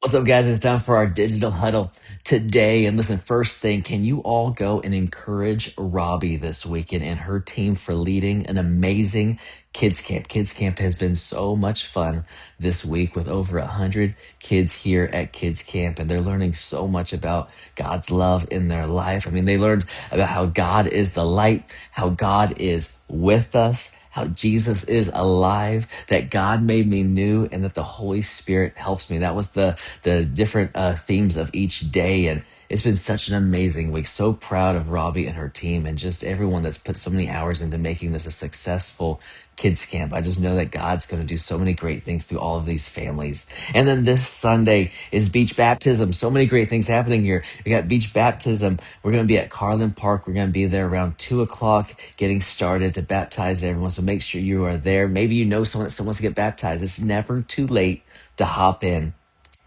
What's up, guys? It's time for our digital huddle today. And listen, first thing, can you all go and encourage Robbie this weekend and her team for leading an amazing kids camp? Kids camp has been so much fun this week with over 100 kids here at kids camp, and they're learning so much about God's love in their life. I mean, they learned about how God is the light, how God is with us, how Jesus is alive, that God made me new, and that the Holy Spirit helps me. That was the different themes of each day, and it's been such an amazing week. So proud of Robbie and her team, and just everyone that's put so many hours into making this a successful kids camp. I just know that God's going to do so many great things through all of these families. And then this Sunday is beach baptism. So many great things happening here. We got beach baptism. We're going to be at Carlin Park. We're going to be there around 2 o'clock getting started to baptize everyone. So make sure you are there. Maybe you know someone wants to get baptized. It's never too late to hop in.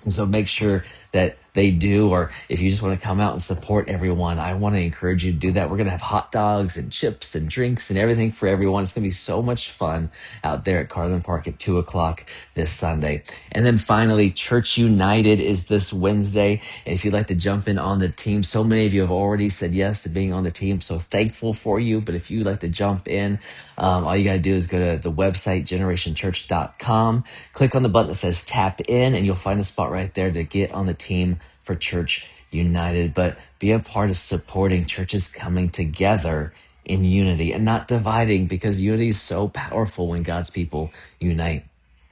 And so make sure that they do, or if you just want to come out and support everyone, I want to encourage you to do that. We're going to have hot dogs and chips and drinks and everything for everyone. It's going to be so much fun out there at Carlin Park at 2 o'clock this Sunday. And then finally, Church United is this Wednesday. And if you'd like to jump in on the team, so many of you have already said yes to being on the team. So thankful for you. But if you'd like to jump in, all you got to do is go to the website, generationchurch.com, click on the button that says tap in, and you'll find a spot right there to get on the team for Church United. But be a part of supporting churches coming together in unity and not dividing, because unity is so powerful when God's people unite.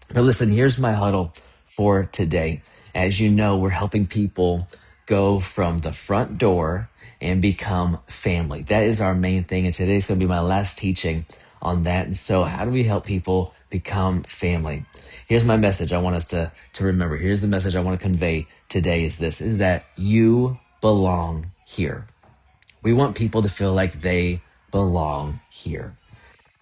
But listen, here's my huddle for today. As you know, we're helping people go from the front door and become family. That is our main thing. And today's going to be my last teaching on that. And so, how do we help people become family? Here's my message I want us to remember. Here's the message I want to convey today is that you belong here. We want people to feel like they belong here.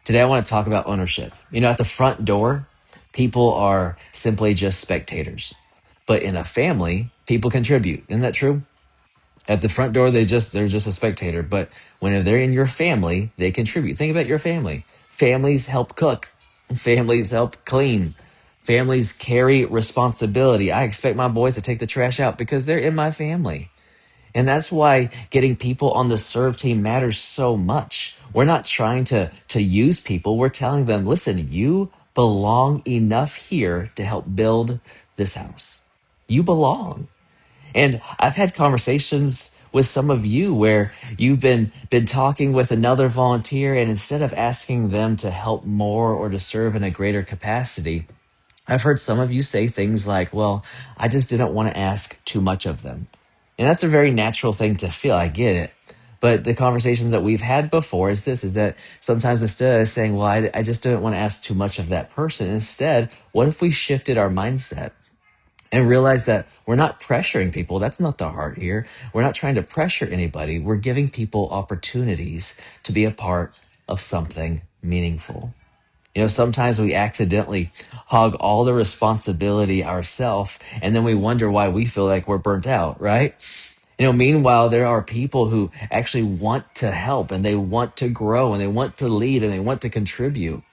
Today, I want to talk about ownership. You know, at the front door, people are simply just spectators. But in a family, people contribute. Isn't that true? At the front door, they're just a spectator. But when they're in your family, they contribute. Think about your family. Families help cook. Families help clean. Families carry responsibility. I expect my boys to take the trash out because they're in my family. And that's why getting people on the serve team matters so much. We're not trying to use people. We're telling them, listen, you belong enough here to help build this house. You belong. And I've had conversations with some of you where you've been talking with another volunteer, and instead of asking them to help more or to serve in a greater capacity, I've heard some of you say things like, well, I just didn't want to ask too much of them. And that's a very natural thing to feel. I get it. But the conversations that we've had before is that sometimes instead of saying, well, I just didn't want to ask too much of that person, instead, what if we shifted our mindset and realized that we're not pressuring people? That's not the heart here. We're not trying to pressure anybody. We're giving people opportunities to be a part of something meaningful. You know, sometimes we accidentally hog all the responsibility ourselves, and then we wonder why we feel like we're burnt out, right? You know, meanwhile, there are people who actually want to help, and they want to grow, and they want to lead, and they want to contribute.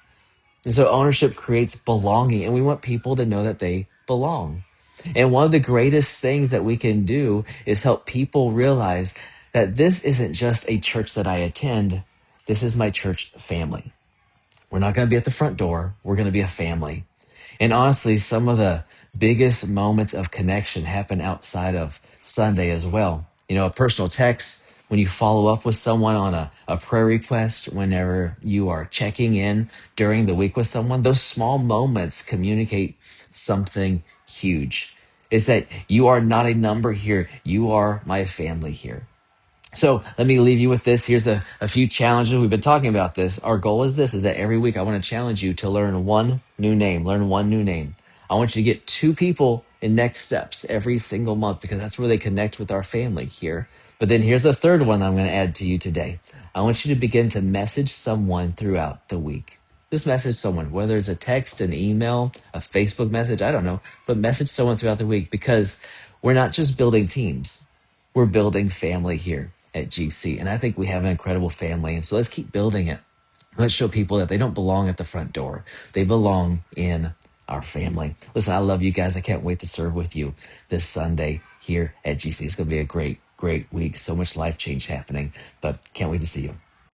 And so ownership creates belonging, and we want people to know that they belong. And one of the greatest things that we can do is help people realize that this isn't just a church that I attend. This is my church family. We're not going to be at the front door. We're going to be a family. And honestly, some of the biggest moments of connection happen outside of Sunday as well. You know, a personal text, when you follow up with someone on a prayer request, whenever you are checking in during the week with someone, those small moments communicate something huge. It's that you are not a number here. You are my family here. So let me leave you with this. Here's a few challenges. We've been talking about this. Our goal is that every week I want to challenge you to learn one new name. Learn one new name. I want you to get two people in next steps every single month, because that's where they connect with our family here. But then here's a third one I'm going to add to you today. I want you to begin to message someone throughout the week. Just message someone, whether it's a text, an email, a Facebook message, I don't know, but message someone throughout the week, because we're not just building teams. We're building family here at GC. And I think we have an incredible family. And so let's keep building it. Let's show people that they don't belong at the front door. They belong in our family. Listen, I love you guys. I can't wait to serve with you this Sunday here at GC. It's going to be a great, great week. So much life change happening, but can't wait to see you.